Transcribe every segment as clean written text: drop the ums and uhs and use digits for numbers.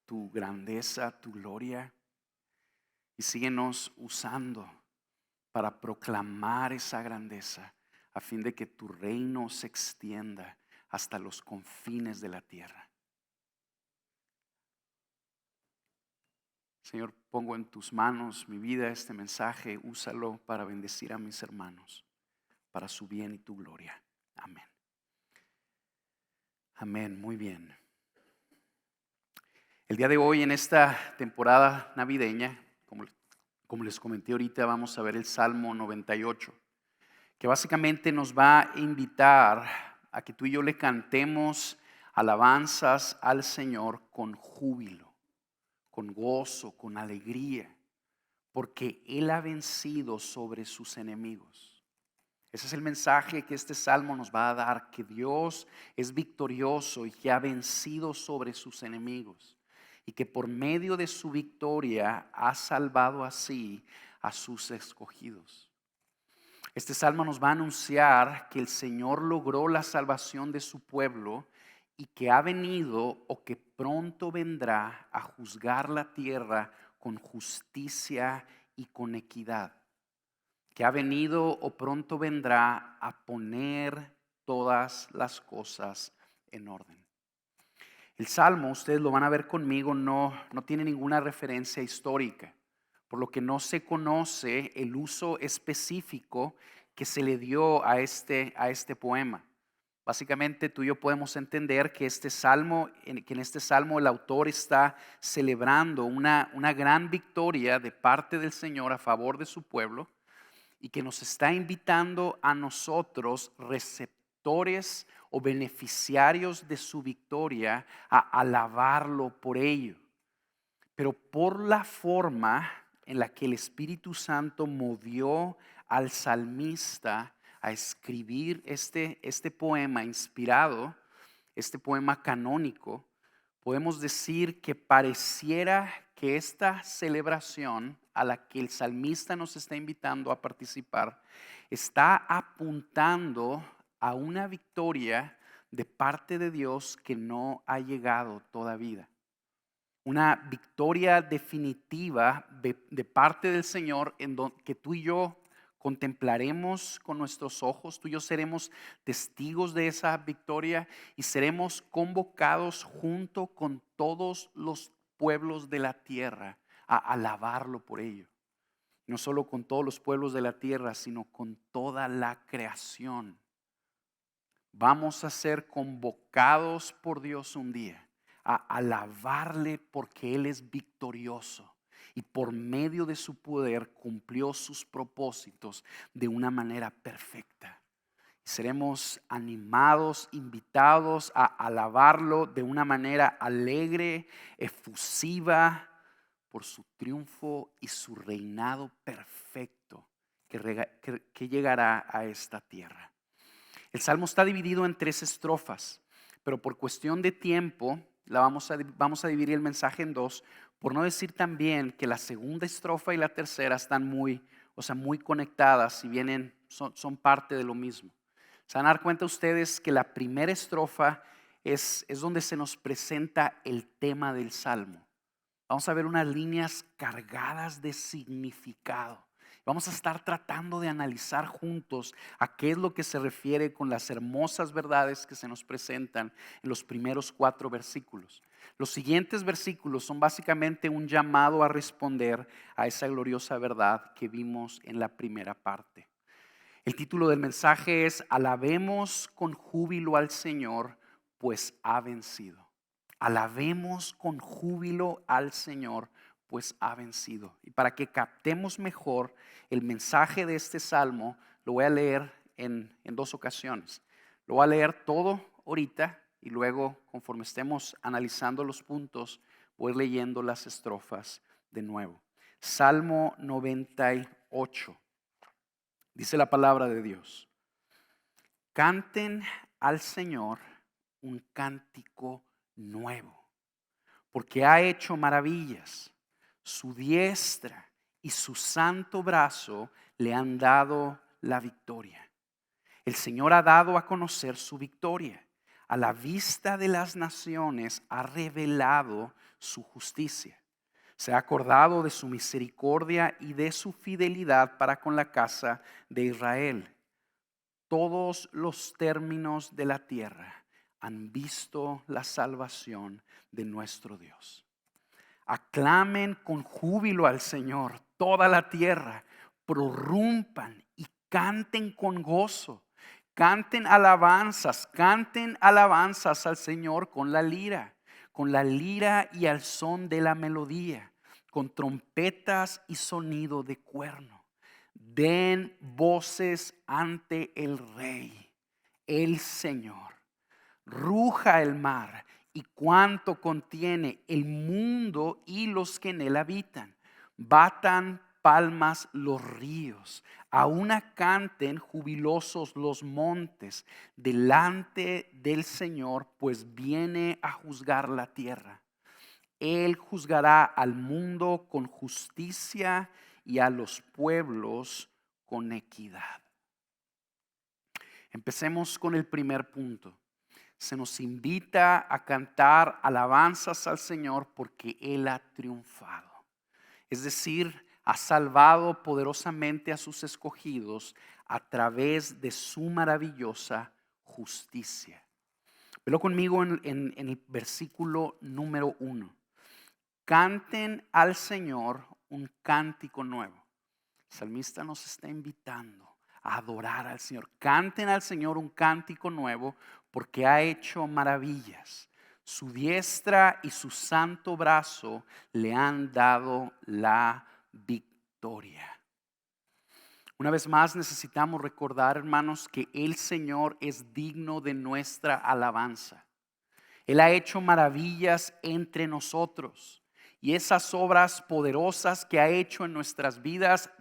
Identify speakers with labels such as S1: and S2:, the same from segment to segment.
S1: tu grandeza, tu gloria, y síguenos usando para proclamar esa grandeza a fin de que tu reino se extienda hasta los confines de la tierra. Señor, pongo en tus manos mi vida, este mensaje, úsalo para bendecir a mis hermanos, para su bien y tu gloria. Amén. Amén, muy bien. El día de hoy, en esta temporada navideña, como les comenté ahorita, vamos a ver el Salmo 98, que básicamente nos va a invitar a que tú y yo le cantemos alabanzas al Señor con júbilo, con gozo, con alegría, porque Él ha vencido sobre sus enemigos. Ese es el mensaje que este salmo nos va a dar, que Dios es victorioso y que ha vencido sobre sus enemigos, y que por medio de su victoria ha salvado así a sus escogidos. Este salmo nos va a anunciar que el Señor logró la salvación de su pueblo y que ha venido o que pronto vendrá a juzgar la tierra con justicia y con equidad. Que ha venido o pronto vendrá a poner todas las cosas en orden. El Salmo, ustedes lo van a ver conmigo, no tiene ninguna referencia histórica, por lo que no se conoce el uso específico que se le dio a este poema. Básicamente tú y yo podemos entender que en este salmo el autor está celebrando una gran victoria de parte del Señor a favor de su pueblo, y que nos está invitando a nosotros, receptores o beneficiarios de su victoria, a alabarlo por ello. Pero por la forma en la que el Espíritu Santo movió al salmista a escribir este poema inspirado, este poema canónico, podemos decir que pareciera que esta celebración a la que el salmista nos está invitando a participar está apuntando a una victoria de parte de Dios que no ha llegado todavía. Una victoria definitiva de parte del Señor que tú y yo contemplaremos con nuestros ojos. Tú y yo seremos testigos de esa victoria y seremos convocados junto con todos los pueblos de la tierra a alabarlo por ello. No solo con todos los pueblos de la tierra, sino con toda la creación. Vamos a ser convocados por Dios un día a alabarle porque Él es victorioso y por medio de su poder cumplió sus propósitos de una manera perfecta. Seremos animados, invitados a alabarlo de una manera alegre, efusiva, por su triunfo y su reinado perfecto que llegará a esta tierra. El salmo está dividido en 3 estrofas, pero por cuestión de tiempo vamos a dividir el mensaje en 2, por no decir también que la segunda estrofa y la tercera están muy conectadas y son parte de lo mismo. Se van a dar cuenta ustedes que la primera estrofa es donde se nos presenta el tema del salmo. Vamos a ver unas líneas cargadas de significado. Vamos a estar tratando de analizar juntos a qué es lo que se refiere con las hermosas verdades que se nos presentan en los primeros 4 versículos. Los siguientes versículos son básicamente un llamado a responder a esa gloriosa verdad que vimos en la primera parte. El título del mensaje es: Alabemos con júbilo al Señor, pues ha vencido. Alabemos con júbilo al Señor, pues ha vencido. Y para que captemos mejor el mensaje de este salmo, lo voy a leer en 2 ocasiones. Lo voy a leer todo ahorita y luego, conforme estemos analizando los puntos, voy leyendo las estrofas de nuevo. Salmo 98. Dice la palabra de Dios: Canten al Señor un cántico nuevo, porque ha hecho maravillas. Su diestra y su santo brazo le han dado la victoria. El Señor ha dado a conocer su victoria. A la vista de las naciones ha revelado su justicia. Se ha acordado de su misericordia y de su fidelidad para con la casa de Israel. Todos los términos de la tierra han visto la salvación de nuestro Dios. Aclamen con júbilo al Señor toda la tierra, prorrumpan y canten con gozo. Canten alabanzas al Señor con la lira y al son de la melodía, con trompetas y sonido de cuerno. Den voces ante el Rey, el Señor. Ruja el mar y cuanto contiene, el mundo y los que en él habitan. Batan palmas los ríos, aún canten jubilosos los montes delante del Señor, pues viene a juzgar la tierra. Él juzgará al mundo con justicia y a los pueblos con equidad. Empecemos con el primer punto. Se nos invita a cantar alabanzas al Señor porque Él ha triunfado. Es decir, ha salvado poderosamente a sus escogidos a través de su maravillosa justicia. Velo conmigo en el versículo número 1. Canten al Señor un cántico nuevo. El salmista nos está invitando a adorar al Señor. Canten al Señor un cántico nuevo porque ha hecho maravillas. Su diestra y su santo brazo le han dado la victoria. Una vez más necesitamos recordar, hermanos, que el Señor es digno de nuestra alabanza. Él ha hecho maravillas entre nosotros. Y esas obras poderosas que ha hecho en nuestras vidas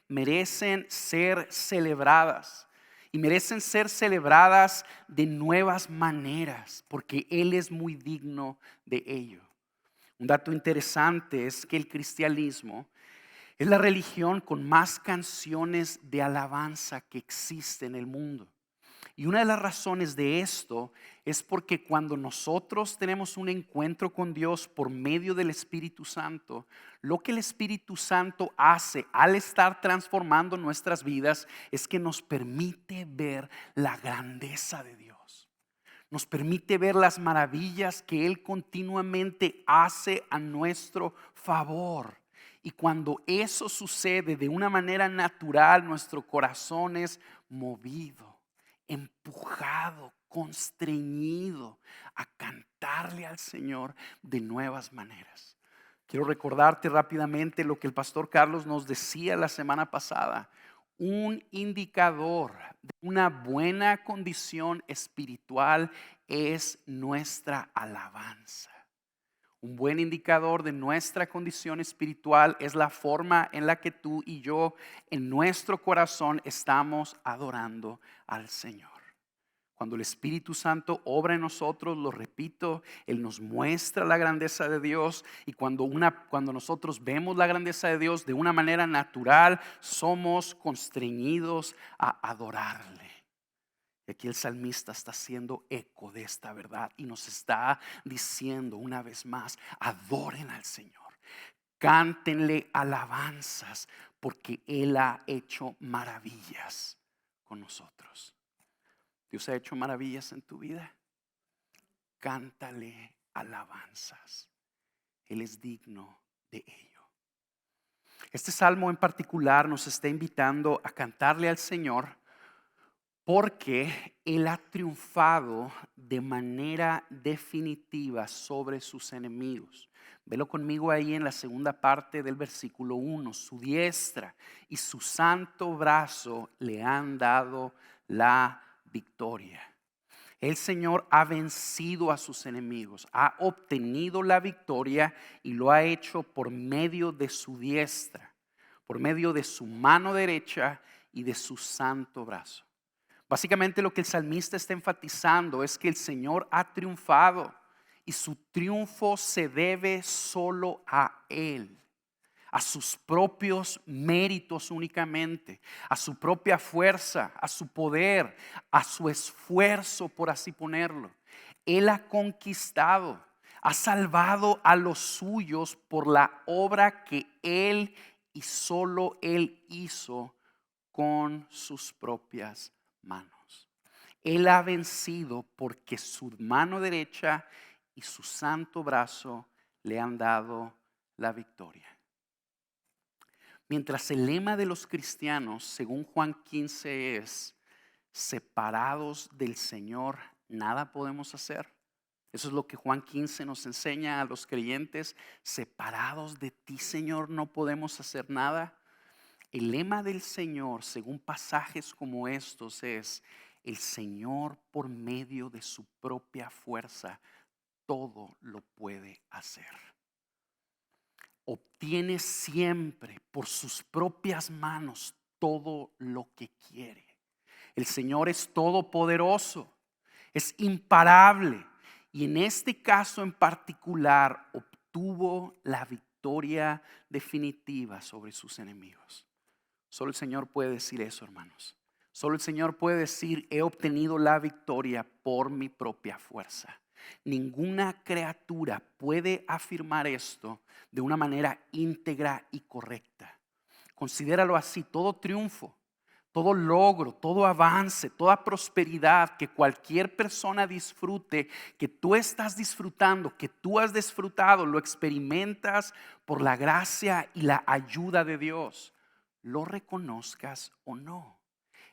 S1: merecen ser celebradas. Y merecen ser celebradas de nuevas maneras, porque Él es muy digno de ello. Un dato interesante es que el cristianismo es la religión con más canciones de alabanza que existe en el mundo. Y una de las razones de esto es porque cuando nosotros tenemos un encuentro con Dios por medio del Espíritu Santo, lo que el Espíritu Santo hace al estar transformando nuestras vidas es que nos permite ver la grandeza de Dios. Nos permite ver las maravillas que Él continuamente hace a nuestro favor. Y cuando eso sucede de una manera natural, nuestro corazón es movido, empujado, constreñido a cantarle al Señor de nuevas maneras. Quiero recordarte rápidamente lo que el pastor Carlos nos decía la semana pasada. Un indicador de una buena condición espiritual es nuestra alabanza. Un buen indicador de nuestra condición espiritual es la forma en la que tú y yo en nuestro corazón estamos adorando al Señor. Cuando el Espíritu Santo obra en nosotros, lo repito, Él nos muestra la grandeza de Dios. Y cuando nosotros vemos la grandeza de Dios de una manera natural, somos constreñidos a adorarle. Y aquí el salmista está haciendo eco de esta verdad y nos está diciendo una vez más: adoren al Señor, cántenle alabanzas porque Él ha hecho maravillas con nosotros. Dios ha hecho maravillas en tu vida. Cántale alabanzas. Él es digno de ello. Este salmo en particular nos está invitando a cantarle al Señor porque Él ha triunfado de manera definitiva sobre sus enemigos. Velo conmigo ahí en la segunda parte del versículo 1. Su diestra y su santo brazo le han dado la victoria. El Señor ha vencido a sus enemigos, ha obtenido la victoria y lo ha hecho por medio de su diestra, por medio de su mano derecha y de su santo brazo. Básicamente lo que el salmista está enfatizando es que el Señor ha triunfado y su triunfo se debe solo a Él. a sus propios méritos únicamente, a su propia fuerza, a su poder, a su esfuerzo, por así ponerlo. Él ha conquistado, ha salvado a los suyos por la obra que Él y solo Él hizo con sus propias manos. Él ha vencido porque su mano derecha y su santo brazo le han dado la victoria. Mientras el lema de los cristianos, según Juan 15, es: separados del Señor, nada podemos hacer. Eso es lo que Juan 15 nos enseña a los creyentes. Separados de ti, Señor, no podemos hacer nada. El lema del Señor, según pasajes como estos, es: el Señor, por medio de su propia fuerza, todo lo puede hacer. Obtiene siempre por sus propias manos todo lo que quiere. El Señor es todopoderoso, es imparable, y en este caso en particular obtuvo la victoria definitiva sobre sus enemigos. Solo el Señor puede decir eso, hermanos. Solo el Señor puede decir: he obtenido la victoria por mi propia fuerza. Ninguna criatura puede afirmar esto de una manera íntegra y correcta. Considéralo así: todo triunfo, todo logro, todo avance, toda prosperidad que cualquier persona disfrute, que tú estás disfrutando, que tú has disfrutado, lo experimentas por la gracia y la ayuda de Dios, lo reconozcas o no.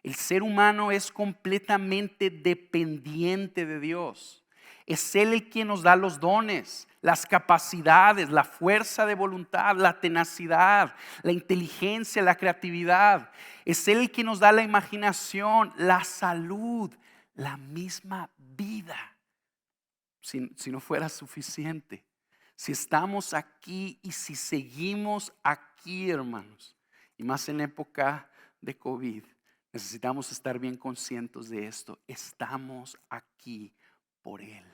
S1: El ser humano es completamente dependiente de Dios. Es Él el quien nos da los dones, las capacidades, la fuerza de voluntad, la tenacidad, la inteligencia, la creatividad. Es Él el quien nos da la imaginación, la salud, la misma vida. Si no fuera suficiente, si estamos aquí y si seguimos aquí, hermanos, y más en época de COVID, necesitamos estar bien conscientes de esto. Estamos aquí por Él.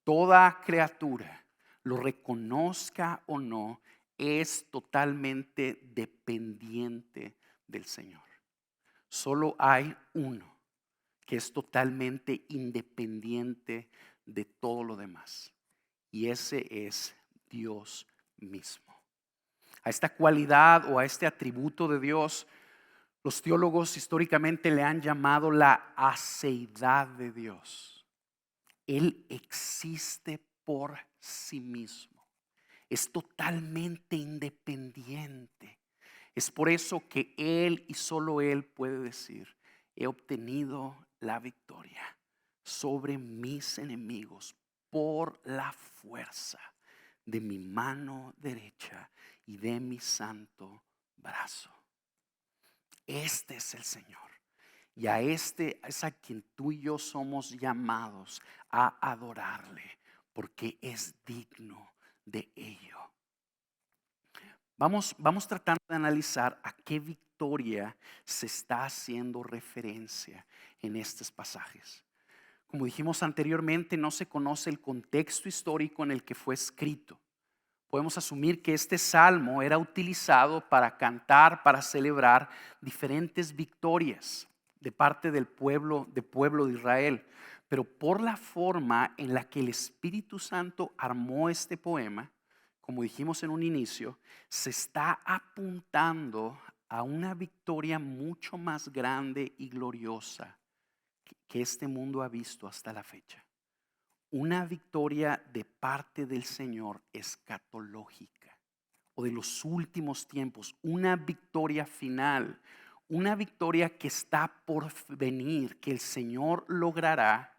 S1: Toda criatura, lo reconozca o no, es totalmente dependiente del Señor. Solo hay uno que es totalmente independiente de todo lo demás, y ese es Dios mismo. A esta cualidad o a este atributo de Dios, los teólogos históricamente le han llamado la aseidad de Dios. Él existe por sí mismo. Es totalmente independiente. Es por eso que Él y solo Él puede decir: he obtenido la victoria sobre mis enemigos por la fuerza de mi mano derecha y de mi santo brazo. Este es el Señor. Y a este es a quien tú y yo somos llamados a adorarle, porque es digno de ello. Vamos tratando de analizar a qué victoria se está haciendo referencia en estos pasajes. Como dijimos anteriormente, no se conoce el contexto histórico en el que fue escrito. Podemos asumir que este salmo era utilizado para cantar, para celebrar diferentes victorias de parte del pueblo de Israel. Pero por la forma en la que el Espíritu Santo armó este poema, como dijimos en un inicio, se está apuntando a una victoria mucho más grande y gloriosa que este mundo ha visto hasta la fecha. Una victoria de parte del Señor escatológica o de los últimos tiempos, una victoria final, una victoria que está por venir, que el Señor logrará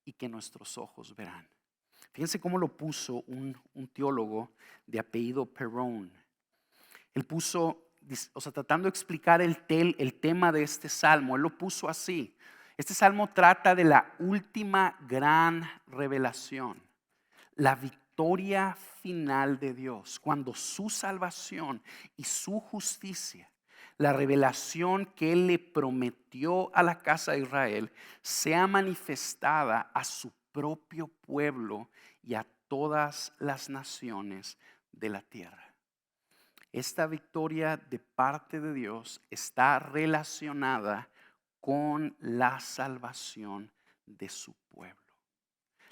S1: y que nuestros ojos verán. Fíjense cómo lo puso un teólogo de apellido Perón. Él puso, tratando de explicar el tema de este salmo, él lo puso así: este salmo trata de la última gran revelación, la victoria final de Dios, cuando su salvación y su justicia, la revelación que Él le prometió a la casa de Israel, sea manifestada a su propio pueblo y a todas las naciones de la tierra. esta victoria de parte de Dios está relacionada con la salvación de su pueblo.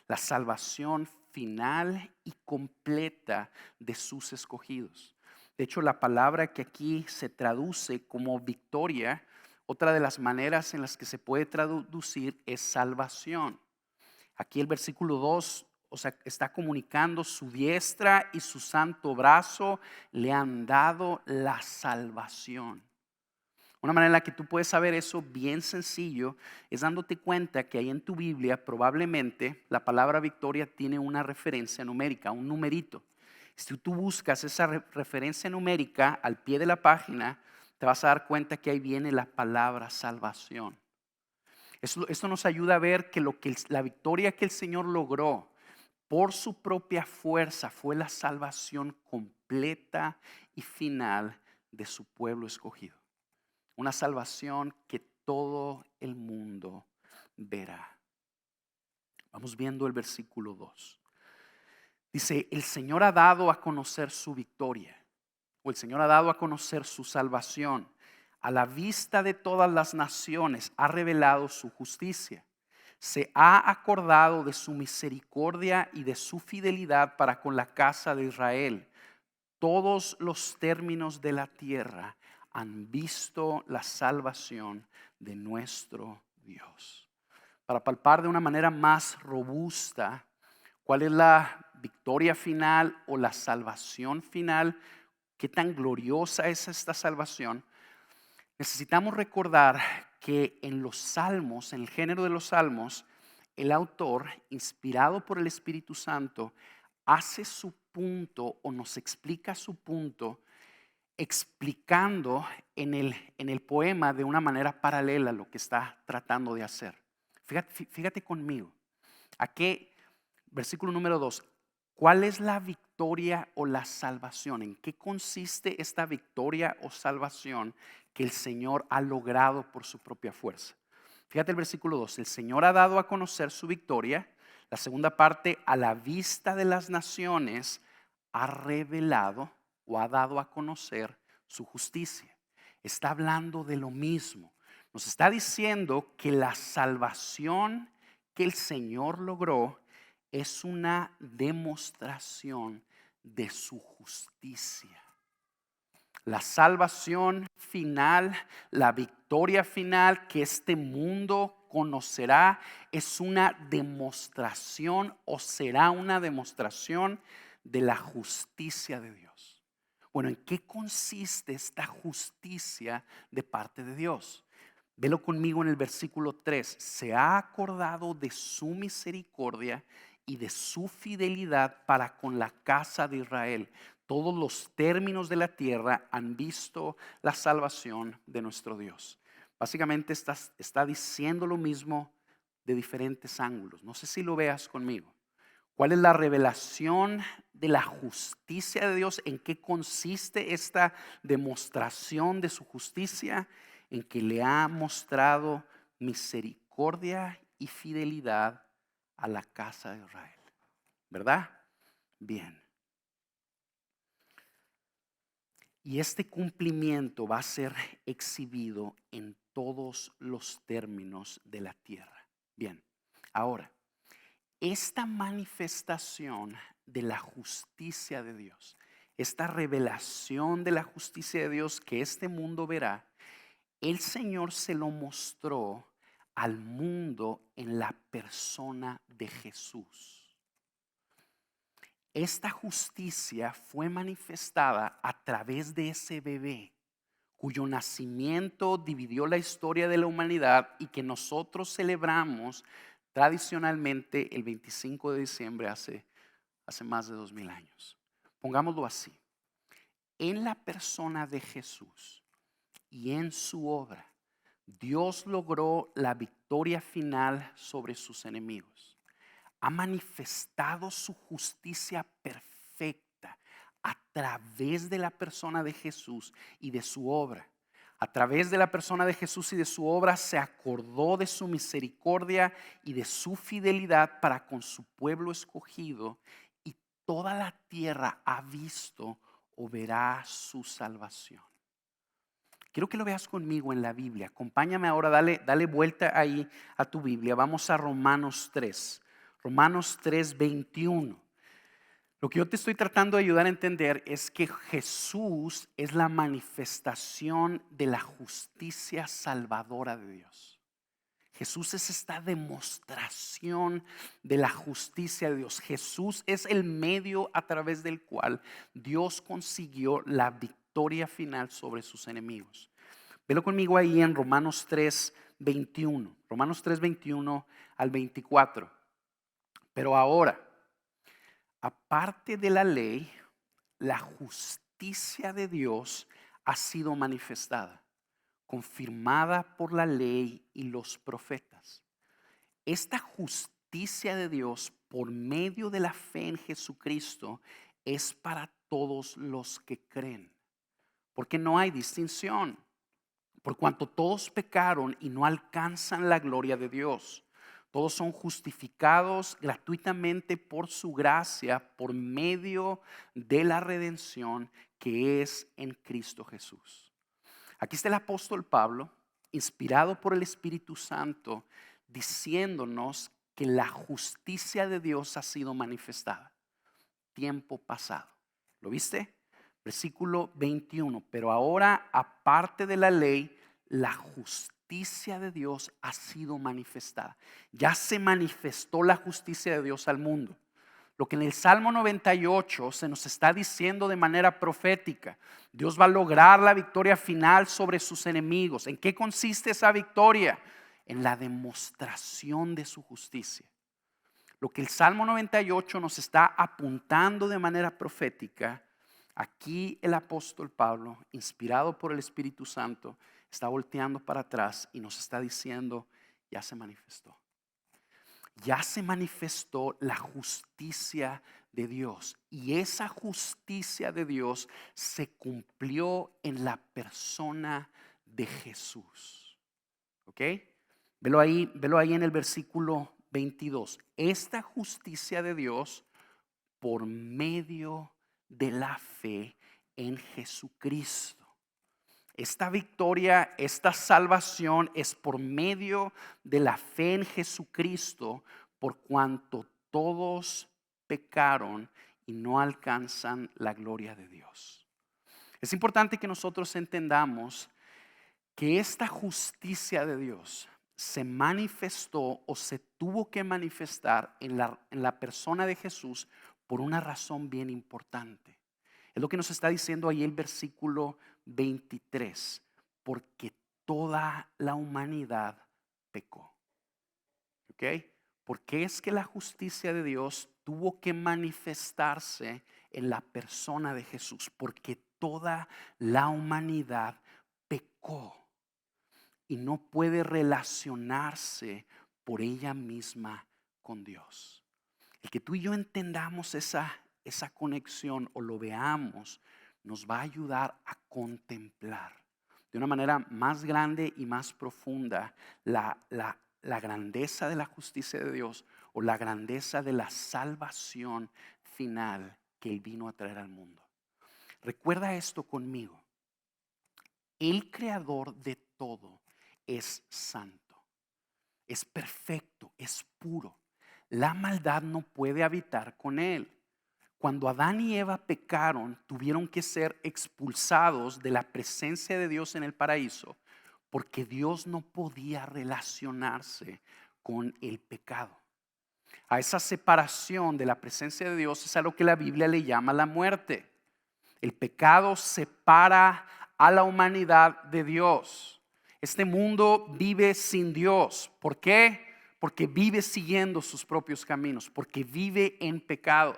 S1: La salvación final y completa de sus escogidos. De hecho, la palabra que aquí se traduce como victoria, otra de las maneras en las que se puede traducir es salvación. Aquí el versículo 2, o sea, está comunicando su diestra y su santo brazo le han dado la salvación. Una manera en la que tú puedes saber eso bien sencillo es dándote cuenta que ahí en tu Biblia probablemente la palabra victoria tiene una referencia numérica, un numerito. Si tú buscas esa referencia numérica al pie de la página, te vas a dar cuenta que ahí viene la palabra salvación. Esto nos ayuda a ver que la victoria que el Señor logró por su propia fuerza fue la salvación completa y final de su pueblo escogido. Una salvación que todo el mundo verá. Vamos viendo el versículo 2. Dice, el Señor ha dado a conocer su victoria, o el Señor ha dado a conocer su salvación. A la vista de todas las naciones ha revelado su justicia. Se ha acordado de su misericordia y de su fidelidad para con la casa de Israel. Todos los términos de la tierra han visto la salvación de nuestro Dios. Para palpar de una manera más robusta cuál es la victoria final o la salvación final, qué tan gloriosa es esta salvación, necesitamos recordar que en los salmos, en el género de los salmos, el autor, inspirado por el Espíritu Santo, hace su punto o nos explica su punto explicando en el poema de una manera paralela lo que está tratando de hacer. Fíjate conmigo. Aquí, versículo número 2. ¿Cuál es la victoria o la salvación? ¿En qué consiste esta victoria o salvación que el Señor ha logrado por su propia fuerza? Fíjate el versículo 2. El Señor ha dado a conocer su victoria. La segunda parte, a la vista de las naciones, ha revelado o ha dado a conocer su justicia. Está hablando de lo mismo. Nos está diciendo que la salvación que el Señor logró es una demostración de su justicia. La salvación final, la victoria final que este mundo conocerá es una demostración o será una demostración de la justicia de Dios. Bueno, ¿en qué consiste esta justicia de parte de Dios? Velo conmigo en el versículo 3. Se ha acordado de su misericordia y de su fidelidad para con la casa de Israel. Todos los términos de la tierra han visto la salvación de nuestro Dios. Básicamente está diciendo lo mismo de diferentes ángulos. No sé si lo veas conmigo. ¿Cuál es la revelación de la justicia de Dios? ¿En qué consiste esta demostración de su justicia? En que le ha mostrado misericordia y fidelidad a la casa de Israel. ¿Verdad? Bien. Y este cumplimiento va a ser exhibido en todos los términos de la tierra. Bien, ahora, esta manifestación de la justicia de Dios, esta revelación de la justicia de Dios que este mundo verá, el Señor se lo mostró al mundo en la persona de Jesús. Esta justicia fue manifestada a través de ese bebé cuyo nacimiento dividió la historia de la humanidad y que nosotros celebramos tradicionalmente el 25 de diciembre hace más de 2000 años. Pongámoslo así. En la persona de Jesús y en su obra, Dios logró la victoria final sobre sus enemigos. Ha manifestado su justicia perfecta a través de la persona de Jesús y de su obra. A través de la persona de Jesús y de su obra se acordó de su misericordia y de su fidelidad para con su pueblo escogido, y toda la tierra ha visto o verá su salvación. Quiero que lo veas conmigo en la Biblia. Acompáñame ahora, dale vuelta ahí a tu Biblia. Vamos a Romanos 3. Romanos 3:21. Lo que yo te estoy tratando de ayudar a entender es que Jesús es la manifestación de la justicia salvadora de Dios. Jesús es esta demostración de la justicia de Dios. Jesús es el medio a través del cual Dios consiguió la victoria final sobre sus enemigos. Velo conmigo ahí en Romanos 3:21. Romanos 3:21 al 24. Pero ahora, aparte de la ley, la justicia de Dios ha sido manifestada, confirmada por la ley y los profetas. Esta justicia de Dios por medio de la fe en Jesucristo es para todos los que creen, porque no hay distinción, por cuanto todos pecaron y no alcanzan la gloria de Dios. Todos son justificados gratuitamente por su gracia, por medio de la redención que es en Cristo Jesús. Aquí está el apóstol Pablo, inspirado por el Espíritu Santo, diciéndonos que la justicia de Dios ha sido manifestada. Tiempo pasado. ¿Lo viste? Versículo 21. Pero ahora, aparte de la ley, la justicia de Dios ha sido manifestada. Ya se manifestó la justicia de Dios al mundo. Lo que en el Salmo 98 se nos está diciendo de manera profética. Dios va a lograr la victoria final sobre sus enemigos. ¿En qué consiste esa victoria? En la demostración de su justicia. Lo que el Salmo 98 nos está apuntando de manera profética, aquí el apóstol Pablo, inspirado por el Espíritu Santo, está volteando para atrás y nos está diciendo, ya se manifestó. Ya se manifestó la justicia de Dios. Y esa justicia de Dios se cumplió en la persona de Jesús. ¿Ok? Velo ahí en el versículo 22. Esta justicia de Dios por medio de la fe en Jesucristo. Esta victoria, esta salvación es por medio de la fe en Jesucristo, por cuanto todos pecaron y no alcanzan la gloria de Dios. Es importante que nosotros entendamos que esta justicia de Dios se manifestó o se tuvo que manifestar en la persona de Jesús por una razón bien importante. Es lo que nos está diciendo ahí el versículo 23. Porque toda la humanidad pecó. ¿Ok? ¿Por qué es que la justicia de Dios tuvo que manifestarse en la persona de Jesús? Porque toda la humanidad pecó y no puede relacionarse por ella misma con Dios. El que tú y yo entendamos esa conexión o lo veamos, nos va a ayudar a contemplar de una manera más grande y más profunda la grandeza de la justicia de Dios o la grandeza de la salvación final que Él vino a traer al mundo. Recuerda esto conmigo. El creador de todo es santo, es perfecto, es puro. La maldad no puede habitar con Él. Cuando Adán y Eva pecaron, tuvieron que ser expulsados de la presencia de Dios en el paraíso, porque Dios no podía relacionarse con el pecado. A esa separación de la presencia de Dios es a lo que la Biblia le llama la muerte. El pecado separa a la humanidad de Dios. Este mundo vive sin Dios. ¿Por qué? Porque vive siguiendo sus propios caminos, porque vive en pecado.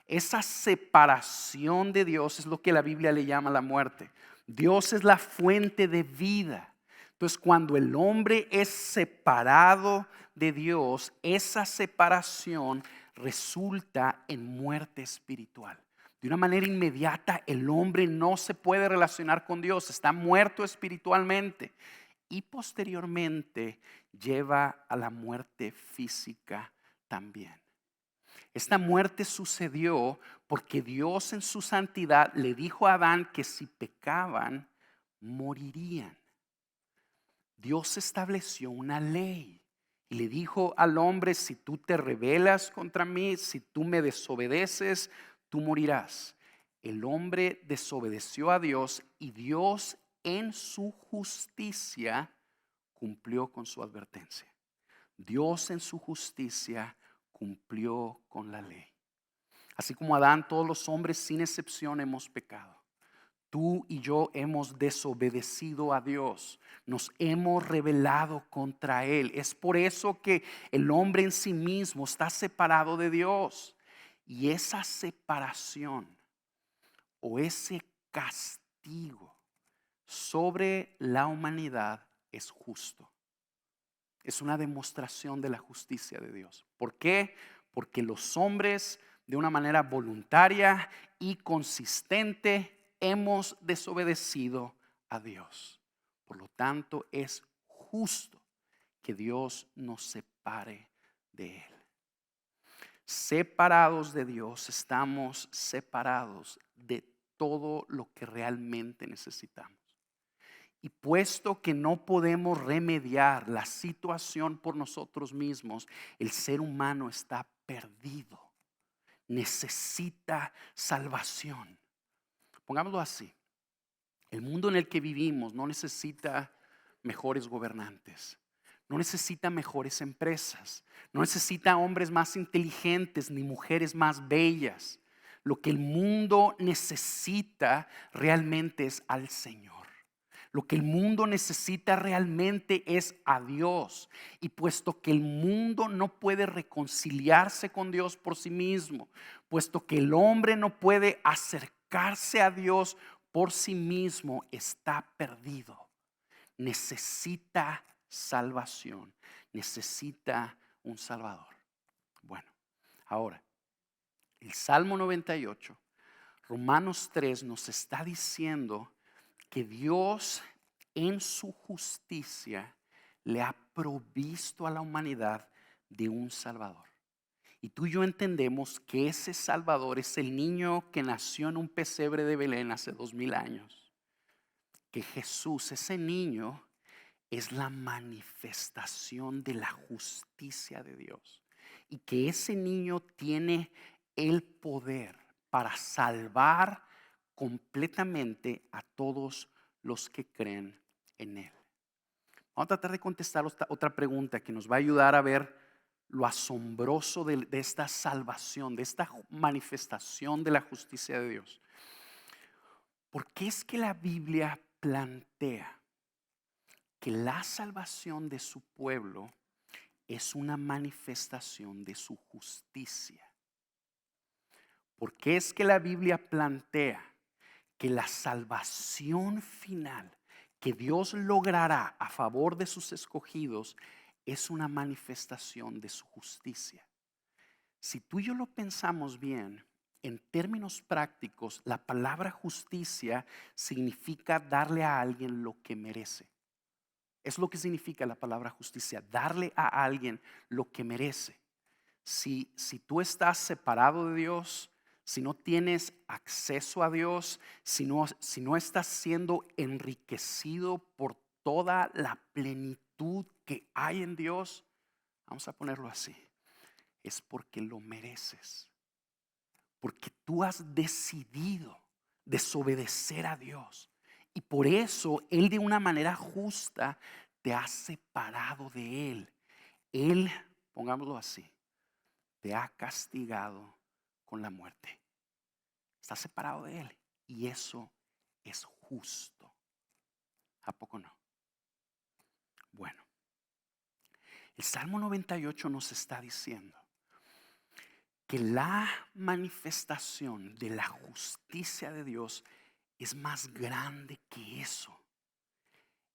S1: Esa separación de Dios es lo que la Biblia le llama la muerte. Dios es la fuente de vida. Entonces, cuando el hombre es separado de Dios, esa separación resulta en muerte espiritual. De una manera inmediata, el hombre no se puede relacionar con Dios, está muerto espiritualmente. Y posteriormente lleva a la muerte física también. Esta muerte sucedió porque Dios en su santidad le dijo a Adán que si pecaban, morirían. Dios estableció una ley y le dijo al hombre: si tú te rebelas contra mí, si tú me desobedeces, tú morirás. El hombre desobedeció a Dios y Dios en su justicia cumplió con su advertencia. Dios en su justicia cumplió con la ley. Así como Adán, todos los hombres sin excepción hemos pecado. Tú y yo hemos desobedecido a Dios, nos hemos rebelado contra Él. Es por eso que el hombre en sí mismo está separado de Dios. Y esa separación o ese castigo sobre la humanidad es justo. Es una demostración de la justicia de Dios. ¿Por qué? Porque los hombres, de una manera voluntaria y consistente, hemos desobedecido a Dios. Por lo tanto, es justo que Dios nos separe de Él. Separados de Dios, estamos separados de todo lo que realmente necesitamos. Y puesto que no podemos remediar la situación por nosotros mismos, el ser humano está perdido. Necesita salvación. Pongámoslo así. El mundo en el que vivimos no necesita mejores gobernantes. No necesita mejores empresas. No necesita hombres más inteligentes ni mujeres más bellas. Lo que el mundo necesita realmente es al Señor. Lo que el mundo necesita realmente es a Dios. Y puesto que el mundo no puede reconciliarse con Dios por sí mismo, puesto que el hombre no puede acercarse a Dios por sí mismo, está perdido. Necesita salvación, necesita un Salvador. Bueno, ahora, el Salmo 98, Romanos 3 nos está diciendo que Dios en su justicia le ha provisto a la humanidad de un Salvador. Y tú y yo entendemos que ese Salvador es el niño que nació en un pesebre de Belén hace 2000 años. Que Jesús, ese niño, es la manifestación de la justicia de Dios. Y que ese niño tiene el poder para salvar completamente a todos los que creen en Él. Vamos a tratar de contestar otra pregunta que nos va a ayudar a ver lo asombroso de esta salvación, de esta manifestación de la justicia de Dios. ¿Por qué es que la Biblia plantea que la salvación de su pueblo es una manifestación de su justicia? ¿Por qué es que la Biblia plantea que la salvación final que Dios logrará a favor de sus escogidos es una manifestación de su justicia? Si tú y yo lo pensamos bien, en términos prácticos, la palabra justicia significa darle a alguien lo que merece. Es lo que significa la palabra justicia, darle a alguien lo que merece. Si tú estás separado de Dios, si no tienes acceso a Dios, si no estás siendo enriquecido por toda la plenitud que hay en Dios, vamos a ponerlo así, es porque lo mereces. Porque tú has decidido desobedecer a Dios. Y por eso Él de una manera justa te ha separado de Él. Él, pongámoslo así, te ha castigado con la muerte. Estás separado de Él. Y eso es justo. ¿A poco no? Bueno, el Salmo 98 nos está diciendo que la manifestación de la justicia de Dios es más grande que eso.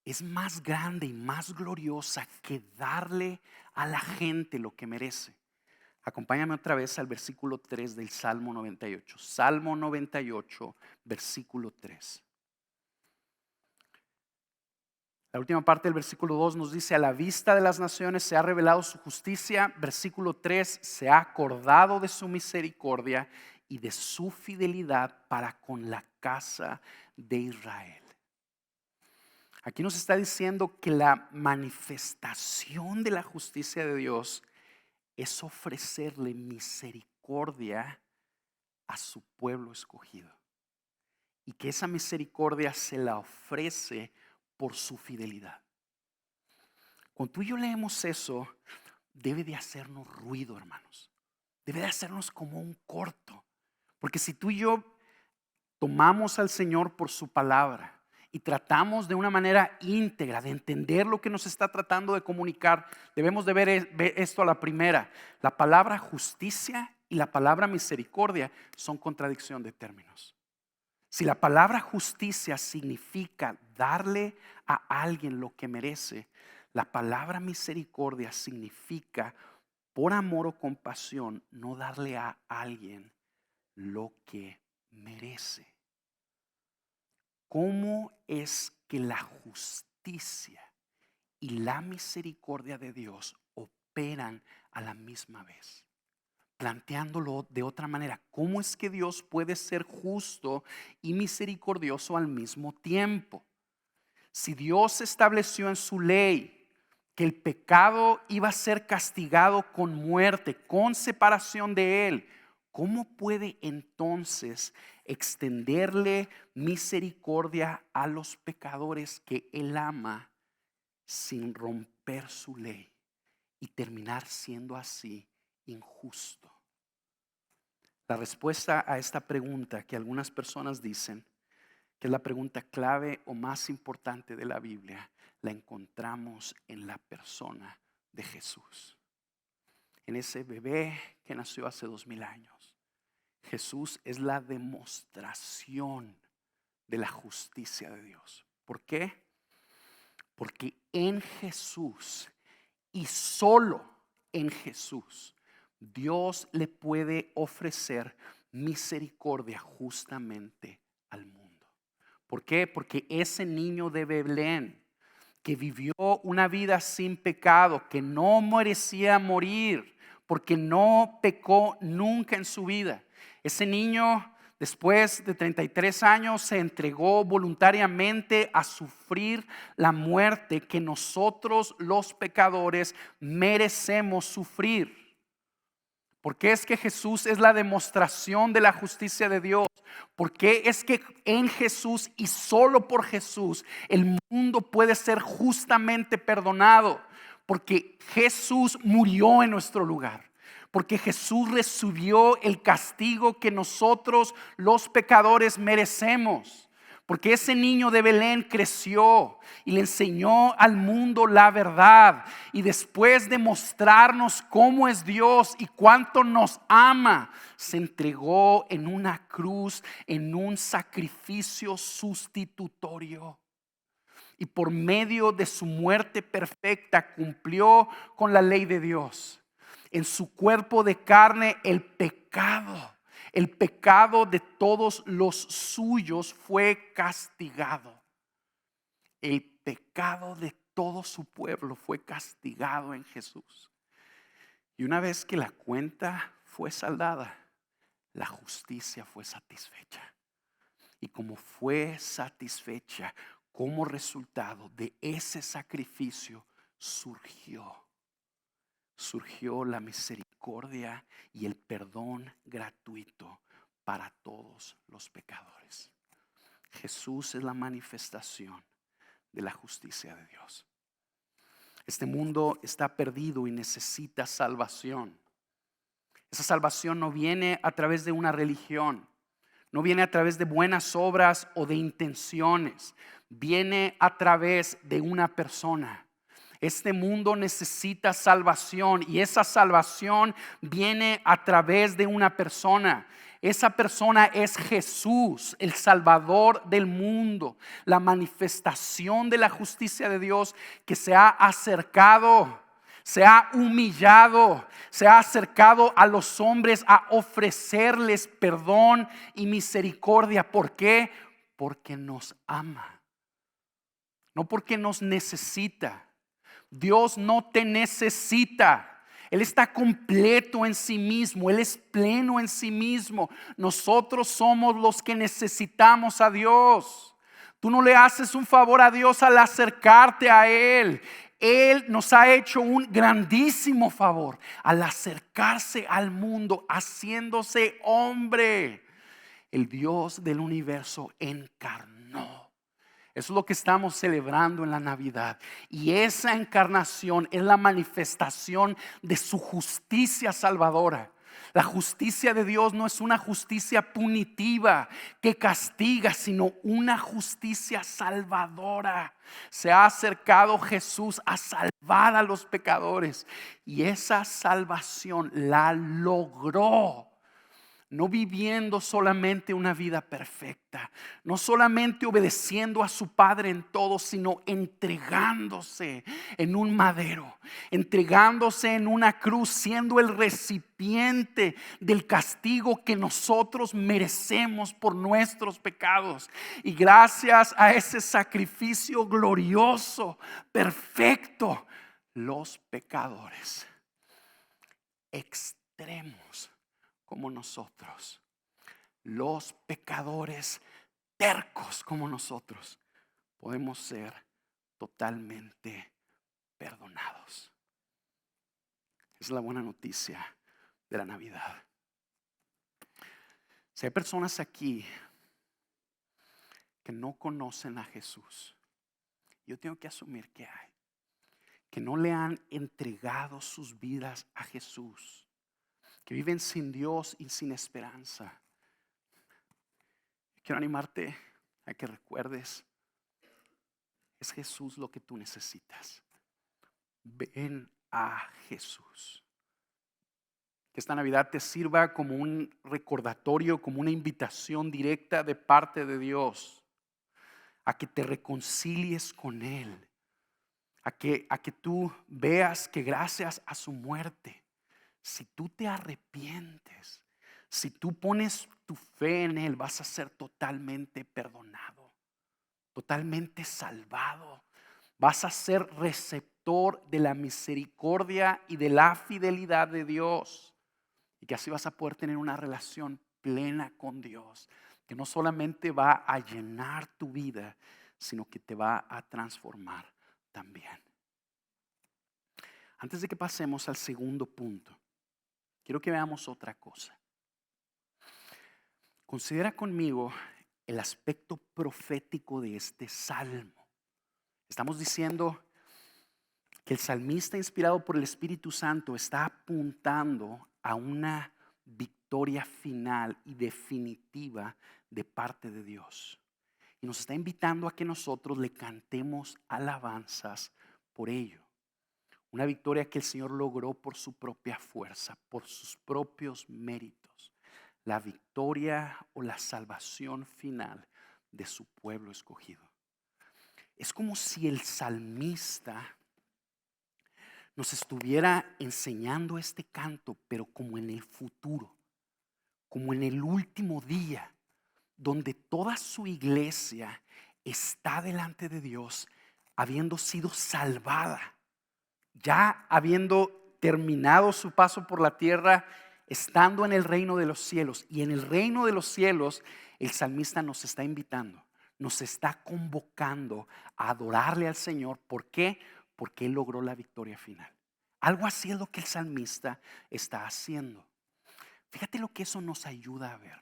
S1: Es más grande y más gloriosa que darle a la gente lo que merece. Acompáñame otra vez al versículo 3 del Salmo 98. Salmo 98, versículo 3. La última parte del versículo 2 nos dice: a la vista de las naciones se ha revelado su justicia. Versículo 3: se ha acordado de su misericordia y de su fidelidad para con la casa de Israel. Aquí nos está diciendo que la manifestación de la justicia de Dios es ofrecerle misericordia a su pueblo escogido. Y que esa misericordia se la ofrece por su fidelidad. Cuando tú y yo leemos eso, debe de hacernos ruido, hermanos. Debe de hacernos como un corto. Porque si tú y yo tomamos al Señor por su palabra y tratamos de una manera íntegra de entender lo que nos está tratando de comunicar, debemos de ver esto a la primera. La palabra justicia y la palabra misericordia son contradicción de términos. Si la palabra justicia significa darle a alguien lo que merece, la palabra misericordia significa, por amor o compasión, no darle a alguien lo que merece. ¿Cómo es que la justicia y la misericordia de Dios operan a la misma vez? Planteándolo de otra manera, ¿cómo es que Dios puede ser justo y misericordioso al mismo tiempo? Si Dios estableció en su ley que el pecado iba a ser castigado con muerte, con separación de Él, ¿cómo puede entonces extenderle misericordia a los pecadores que Él ama sin romper su ley y terminar siendo así injusto? La respuesta a esta pregunta, que algunas personas dicen que es la pregunta clave o más importante de la Biblia, la encontramos en la persona de Jesús. En ese bebé que nació hace 2000 años. Jesús es la demostración de la justicia de Dios. ¿Por qué? Porque en Jesús y solo en Jesús, Dios le puede ofrecer misericordia justamente al mundo. ¿Por qué? Porque ese niño de Belén, que vivió una vida sin pecado, que no merecía morir, porque no pecó nunca en su vida. Ese niño, después de 33 años, se entregó voluntariamente a sufrir la muerte que nosotros los pecadores merecemos sufrir. Porque es que Jesús es la demostración de la justicia de Dios. Porque es que en Jesús y solo por Jesús el mundo puede ser justamente perdonado. Porque Jesús murió en nuestro lugar. Porque Jesús recibió el castigo que nosotros los pecadores merecemos. Porque ese niño de Belén creció y le enseñó al mundo la verdad. Y después de mostrarnos cómo es Dios y cuánto nos ama, se entregó en una cruz, en un sacrificio sustitutorio. Y por medio de su muerte perfecta cumplió con la ley de Dios. En su cuerpo de carne el pecado de todos los suyos fue castigado. El pecado de todo su pueblo fue castigado en Jesús. Y una vez que la cuenta fue saldada, la justicia fue satisfecha. Y como fue satisfecha, como resultado de ese sacrificio surgió la misericordia y el perdón gratuito para todos los pecadores. Jesús es la manifestación de la justicia de Dios. Este mundo está perdido y necesita salvación. Esa salvación no viene a través de una religión, no viene a través de buenas obras o de intenciones, viene a través de una persona. Este mundo necesita salvación y esa salvación viene a través de una persona. Esa persona es Jesús, el Salvador del mundo, la manifestación de la justicia de Dios que se ha acercado, se ha humillado, se ha acercado a los hombres a ofrecerles perdón y misericordia. ¿Por qué? Porque nos ama. no porque nos necesita. Dios no te necesita. Él está completo en sí mismo. Él es pleno en sí mismo. Nosotros somos los que necesitamos a Dios. Tú no le haces un favor a Dios al acercarte a Él. Él nos ha hecho un grandísimo favor al acercarse al mundo, haciéndose hombre. El Dios del universo encarnó. Eso es lo que estamos celebrando en la Navidad. Y esa encarnación es la manifestación de su justicia salvadora. La justicia de Dios no es una justicia punitiva que castiga, sino una justicia salvadora. Se ha acercado Jesús a salvar a los pecadores. Y esa salvación la logró. No viviendo solamente una vida perfecta, no solamente obedeciendo a su Padre en todo, sino entregándose en un madero, entregándose en una cruz, siendo el recipiente del castigo que nosotros merecemos por nuestros pecados. Y gracias a ese sacrificio glorioso, perfecto, los pecadores extremos como nosotros, los pecadores tercos como nosotros, podemos ser totalmente perdonados. Es la buena noticia de la Navidad. Si hay personas aquí que no conocen a Jesús, yo tengo que asumir que hay, que no le han entregado sus vidas a Jesús, que viven sin Dios y sin esperanza. Quiero animarte a que recuerdes, es Jesús lo que tú necesitas. Ven a Jesús. Que esta Navidad te sirva como un recordatorio, como una invitación directa de parte de Dios a que te reconcilies con Él, a que tú veas que gracias a su muerte, si tú te arrepientes, si tú pones tu fe en Él, vas a ser totalmente perdonado, totalmente salvado. Vas a ser receptor de la misericordia y de la fidelidad de Dios. Y que así vas a poder tener una relación plena con Dios, que no solamente va a llenar tu vida, sino que te va a transformar también. Antes de que pasemos al segundo punto, quiero que veamos otra cosa. Considera conmigo el aspecto profético de este salmo. Estamos diciendo que el salmista, inspirado por el Espíritu Santo, está apuntando a una victoria final y definitiva de parte de Dios. Y nos está invitando a que nosotros le cantemos alabanzas por ello. Una victoria que el Señor logró por su propia fuerza, por sus propios méritos. La victoria o la salvación final de su pueblo escogido. Es como si el salmista nos estuviera enseñando este canto, pero como en el futuro, como en el último día, donde toda su iglesia está delante de Dios, habiendo sido salvada, ya habiendo terminado su paso por la tierra, estando en el reino de los cielos. Y en el reino de los cielos, el salmista nos está invitando, nos está convocando a adorarle al Señor. ¿Por qué? Porque Él logró la victoria final. Algo así es lo que el salmista está haciendo. Fíjate lo que eso nos ayuda a ver.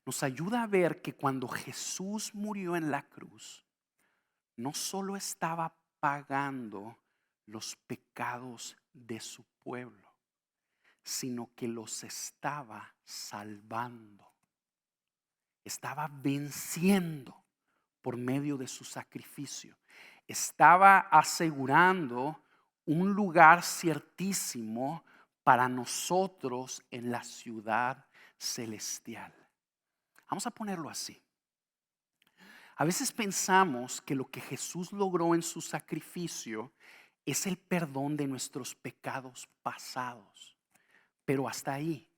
S1: Nos ayuda a ver que cuando Jesús murió en la cruz, no solo estaba pagando los pecados de su pueblo, sino que los estaba salvando. Estaba venciendo por medio de su sacrificio. Estaba asegurando un lugar ciertísimo para nosotros en la ciudad celestial. Vamos a ponerlo así. A veces pensamos que lo que Jesús logró en su sacrificio es el perdón de nuestros pecados pasados, pero hasta ahí.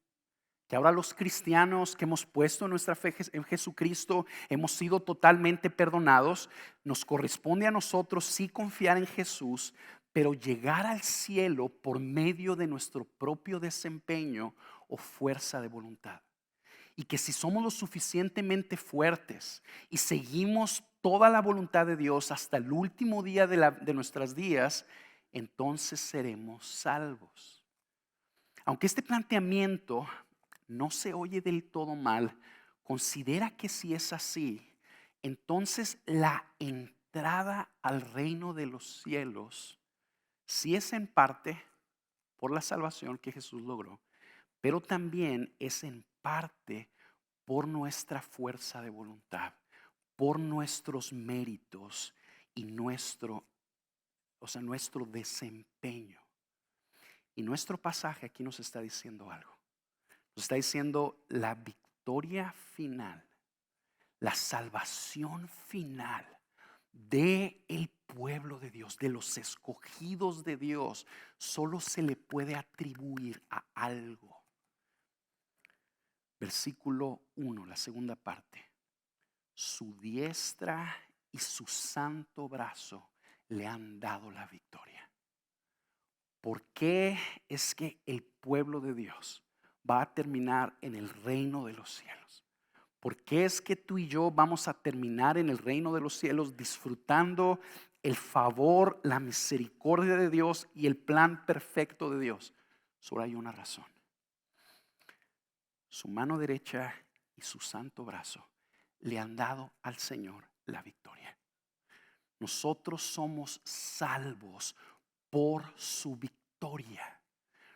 S1: que ahora los cristianos que hemos puesto nuestra fe en Jesucristo, hemos sido totalmente perdonados. Nos corresponde a nosotros sí confiar en Jesús, pero llegar al cielo por medio de nuestro propio desempeño o fuerza de voluntad. Y que si somos lo suficientemente fuertes y seguimos toda la voluntad de Dios hasta el último día de nuestros días, entonces seremos salvos. Aunque este planteamiento no se oye del todo mal, considera que si es así, entonces la entrada al reino de los cielos sí es en parte por la salvación que Jesús logró, pero también es en parte por nuestra fuerza de voluntad, por nuestros méritos y nuestro desempeño. Y nuestro pasaje aquí nos está diciendo algo. Nos está diciendo la victoria final, la salvación final del pueblo de Dios, de los escogidos de Dios, solo se le puede atribuir a algo. Versículo 1, la segunda parte. Su diestra y su santo brazo le han dado la victoria. ¿Por qué es que el pueblo de Dios va a terminar en el reino de los cielos? ¿Por qué es que tú y yo vamos a terminar en el reino de los cielos disfrutando el favor, la misericordia de Dios y el plan perfecto de Dios? Solo hay una razón. Su mano derecha y su santo brazo le han dado al Señor la victoria. Nosotros somos salvos por su victoria.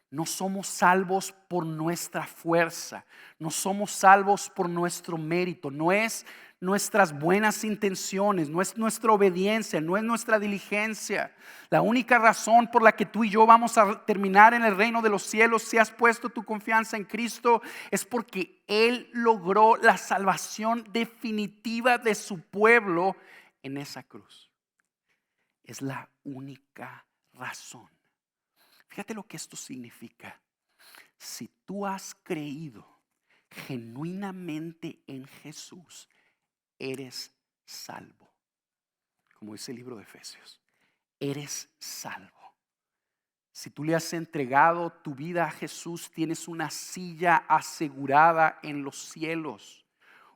S1: No somos salvos por nuestra fuerza, no somos salvos por nuestro mérito, no es nuestras buenas intenciones, no es nuestra obediencia, no es nuestra diligencia. La única razón por la que tú y yo vamos a terminar en el reino de los cielos, si has puesto tu confianza en Cristo, es porque Él logró la salvación definitiva de su pueblo en esa cruz. Es la única razón. Fíjate lo que esto significa. Si tú has creído genuinamente en Jesús, eres salvo. Como dice el libro de Efesios, eres salvo. Si tú le has entregado tu vida a Jesús, tienes una silla asegurada en los cielos.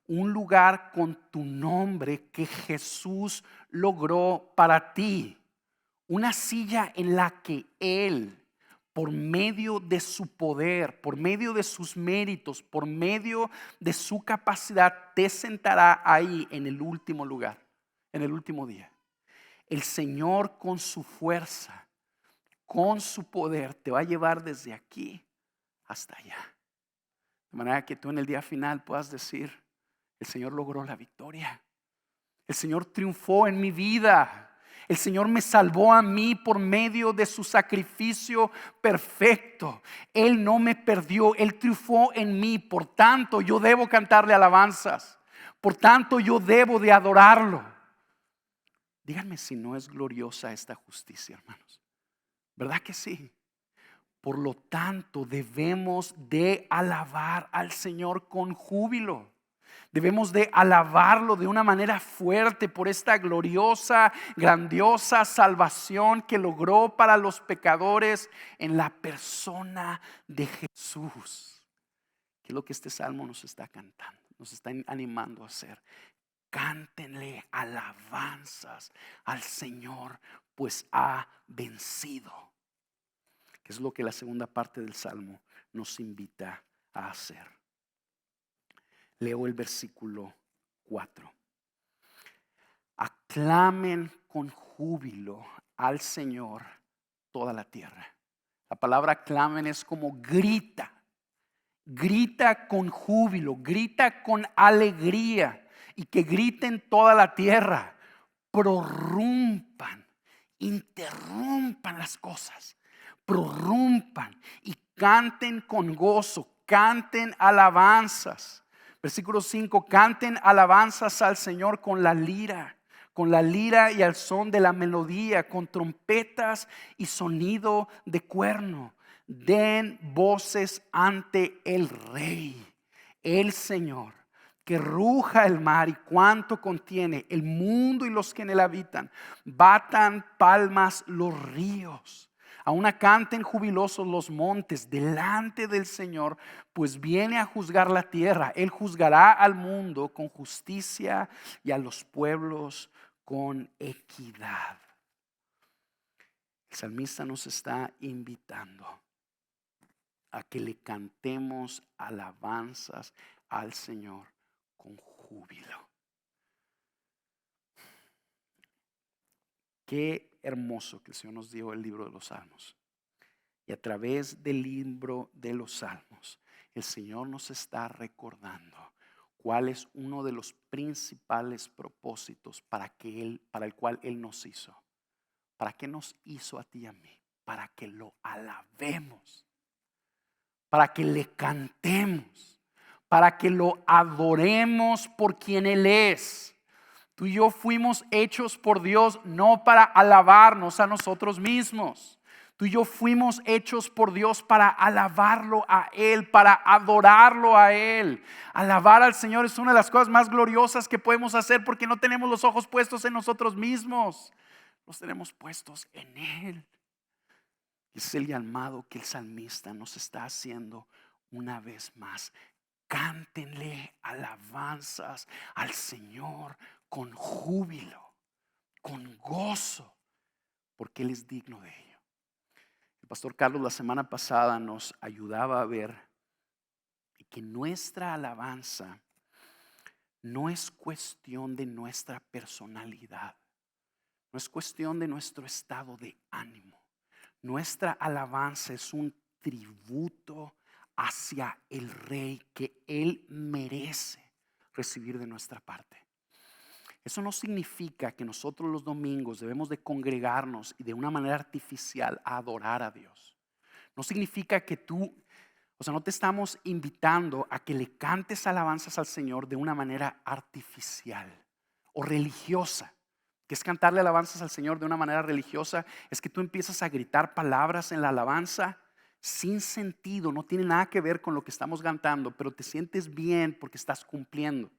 S1: Un lugar con tu nombre que Jesús logró para ti. Una silla en la que Él, por medio de su poder, por medio de sus méritos, por medio de su capacidad, te sentará ahí en el último lugar, en el último día. El Señor con su fuerza, con su poder, te va a llevar desde aquí hasta allá. De manera que tú en el día final puedas decir, el Señor logró la victoria. El Señor triunfó en mi vida. El Señor me salvó a mí por medio de su sacrificio perfecto. Él no me perdió, Él triunfó en mí. Por tanto, yo debo cantarle alabanzas. Por tanto, yo debo de adorarlo. Díganme si no es gloriosa esta justicia, hermanos. ¿Verdad que sí? Por lo tanto, debemos de alabar al Señor con júbilo. Debemos de alabarlo de una manera fuerte por esta gloriosa, grandiosa salvación que logró para los pecadores en la persona de Jesús. Que es lo que este salmo nos está cantando, nos está animando a hacer. Cántenle alabanzas al Señor, pues ha vencido. Que es lo que la segunda parte del salmo nos invita a hacer. Leo el versículo 4. Aclamen con júbilo al Señor toda la tierra. La palabra aclamen es como grita. Grita con júbilo, grita con alegría. Y que griten toda la tierra. Prorrumpan, interrumpan las cosas. Prorrumpan y canten con gozo, canten alabanzas. Versículo 5, canten alabanzas al Señor con la lira y al son de la melodía, con trompetas y sonido de cuerno. Den voces ante el Rey, el Señor. Que ruja el mar y cuanto contiene, el mundo y los que en él habitan. Batan palmas los ríos. Aún canten jubilosos los montes delante del Señor, pues viene a juzgar la tierra. Él juzgará al mundo con justicia y a los pueblos con equidad. El salmista nos está invitando a que le cantemos alabanzas al Señor con júbilo. Qué hermoso que el Señor nos dio el libro de los Salmos. Y a través del libro de los Salmos, el Señor nos está recordando cuál es uno de los principales propósitos para el cual Él nos hizo. ¿Para qué nos hizo a ti y a mí? Para que lo alabemos, para que le cantemos, para que lo adoremos por quien Él es. Tú y yo fuimos hechos por Dios no para alabarnos a nosotros mismos. Tú y yo fuimos hechos por Dios para alabarlo a Él, para adorarlo a Él. Alabar al Señor es una de las cosas más gloriosas que podemos hacer porque no tenemos los ojos puestos en nosotros mismos. Los tenemos puestos en Él. Es el llamado que el salmista nos está haciendo una vez más. Cántenle alabanzas al Señor con júbilo, con gozo, porque Él es digno de ello. El pastor Carlos la semana pasada nos ayudaba a ver que nuestra alabanza no es cuestión de nuestra personalidad, no es cuestión de nuestro estado de ánimo. Nuestra alabanza es un tributo hacia el Rey que Él merece recibir de nuestra parte. Eso no significa que nosotros los domingos debemos de congregarnos y de una manera artificial a adorar a Dios. No significa que no te estamos invitando a que le cantes alabanzas al Señor de una manera artificial o religiosa. Que es cantarle alabanzas al Señor de una manera religiosa, es que tú empiezas a gritar palabras en la alabanza sin sentido, no tiene nada que ver con lo que estamos cantando, pero te sientes bien porque estás cumpliendo.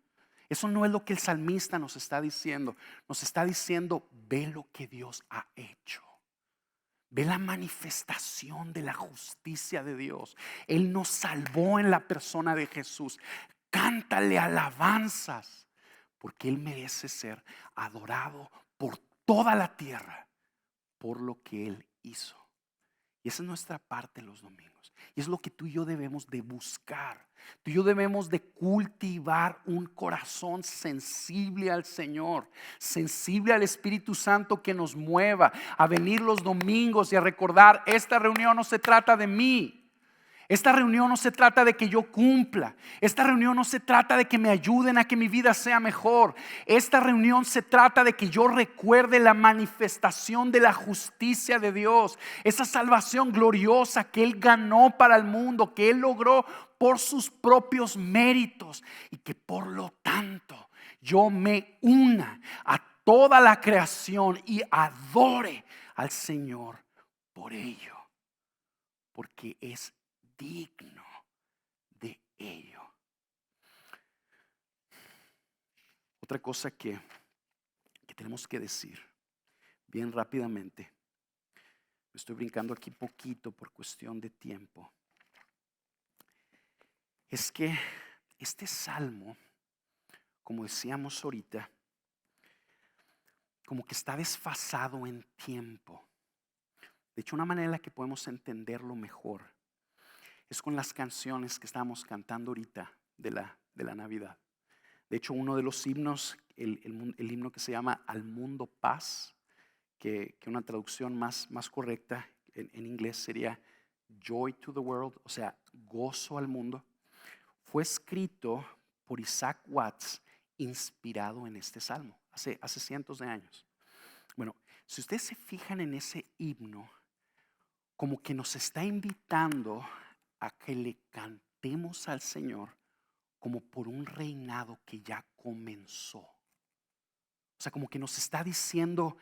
S1: Eso no es lo que el salmista nos está diciendo. Nos está diciendo, ve lo que Dios ha hecho. Ve la manifestación de la justicia de Dios. Él nos salvó en la persona de Jesús. Cántale alabanzas, porque Él merece ser adorado por toda la tierra por lo que Él hizo. Y esa es nuestra parte los domingos. Y es lo que tú y yo debemos de buscar. Tú y yo debemos de cultivar un corazón sensible al Señor, sensible al Espíritu Santo que nos mueva a venir los domingos y a recordar, esta reunión no se trata de mí. Esta reunión no se trata de que yo cumpla. Esta reunión no se trata de que me ayuden a que mi vida sea mejor. Esta reunión se trata de que yo recuerde la manifestación de la justicia de Dios. Esa salvación gloriosa que Él ganó para el mundo, que Él logró por sus propios méritos. Y que por lo tanto yo me una a toda la creación y adore al Señor por ello. Porque es digno de ello. Otra cosa que tenemos que decir bien rápidamente, me estoy brincando aquí poquito por cuestión de tiempo, es que este salmo, como decíamos ahorita, como que está desfasado en tiempo. De hecho, una manera en la que podemos entenderlo mejor es con las canciones que estamos cantando ahorita de la Navidad. De hecho, uno de los himnos, el himno que se llama Al Mundo Paz, que una traducción más correcta en inglés sería Joy to the World, o sea, gozo al mundo, fue escrito por Isaac Watts, inspirado en este salmo, hace cientos de años. Bueno, si ustedes se fijan en ese himno, como que nos está invitando a que le cantemos al Señor como por un reinado que ya comenzó. O sea, como que nos está diciendo,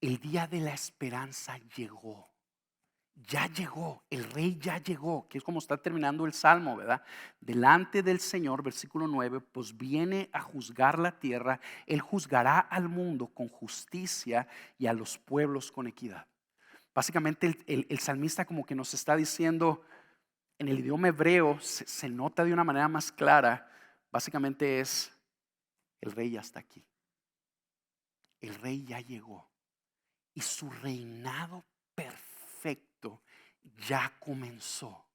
S1: el día de la esperanza llegó ya llegó, el rey ya llegó, que es como está terminando el salmo, ¿verdad? Delante del Señor, versículo 9, pues viene a juzgar la tierra, Él juzgará al mundo con justicia y a los pueblos con equidad. Básicamente el salmista como que nos está diciendo, en el idioma hebreo se nota de una manera más clara, básicamente es, el rey ya está aquí, el rey ya llegó y su reinado perfecto ya comenzó.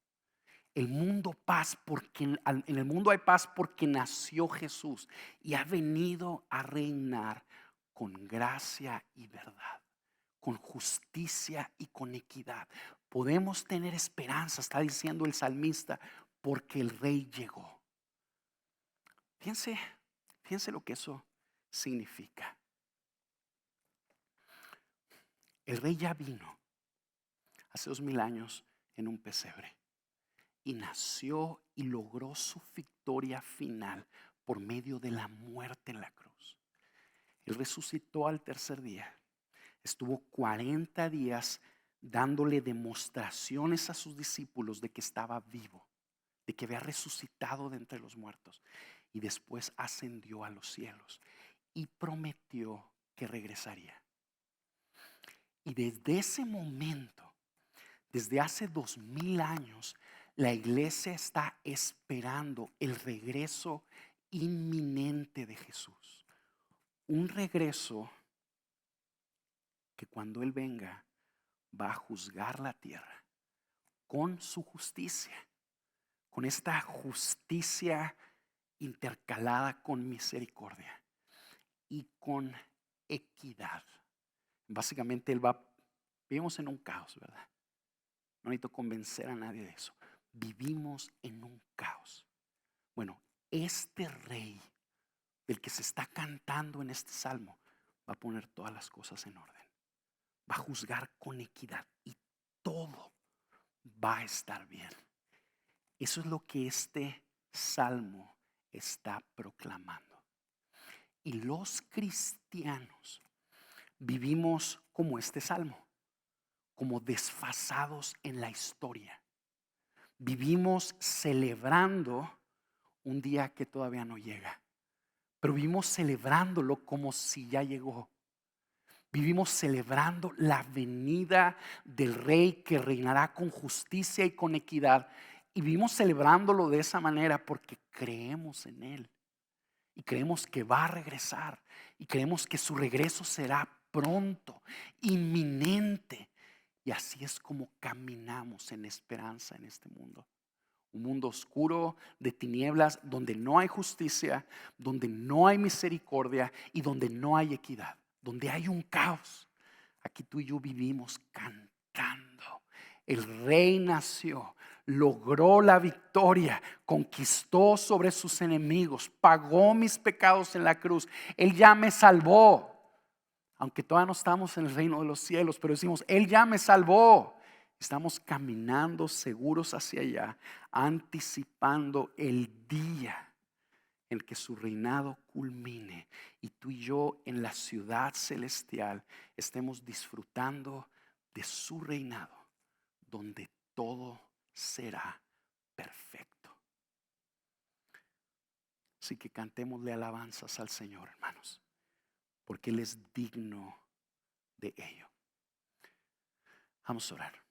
S1: El mundo paz porque en el mundo hay paz porque nació Jesús y ha venido a reinar con gracia y verdad, con justicia y con equidad. Podemos tener esperanza, está diciendo el salmista, porque el rey llegó. Fíjense lo que eso significa. El rey ya vino hace 2000 años en un pesebre y nació y logró su victoria final por medio de la muerte en la cruz. Él resucitó al tercer día. Estuvo 40 días dándole demostraciones a sus discípulos de que estaba vivo, de que había resucitado de entre los muertos. Y después ascendió a los cielos y prometió que regresaría. Y desde ese momento, desde hace 2000 años, la iglesia está esperando el regreso inminente de Jesús. Un regreso que cuando Él venga va a juzgar la tierra con su justicia, con esta justicia intercalada con misericordia y con equidad. Básicamente vivimos en un caos, ¿verdad? No necesito convencer a nadie de eso. Vivimos en un caos. Bueno, este rey del que se está cantando en este salmo va a poner todas las cosas en orden. Va a juzgar con equidad y todo va a estar bien. Eso es lo que este salmo está proclamando. Y los cristianos vivimos como este salmo, como desfasados en la historia. Vivimos celebrando un día que todavía no llega, pero vivimos celebrándolo como si ya llegó. Vivimos celebrando la venida del rey que reinará con justicia y con equidad. Y vivimos celebrándolo de esa manera porque creemos en él. Y creemos que va a regresar. Y creemos que su regreso será pronto, inminente. Y así es como caminamos en esperanza en este mundo. Un mundo oscuro de tinieblas donde no hay justicia, donde no hay misericordia y donde no hay equidad, donde hay un caos. Aquí tú y yo vivimos cantando. El rey nació, logró la victoria, conquistó sobre sus enemigos, pagó mis pecados en la cruz. Él ya me salvó. Aunque todavía no estamos en el reino de los cielos, pero decimos, Él ya me salvó. Estamos caminando seguros hacia allá, anticipando el día en que su reinado culmine y tú y yo en la ciudad celestial estemos disfrutando de su reinado, donde todo será perfecto. Así que cantémosle alabanzas al Señor, hermanos, porque Él es digno de ello. Vamos a orar.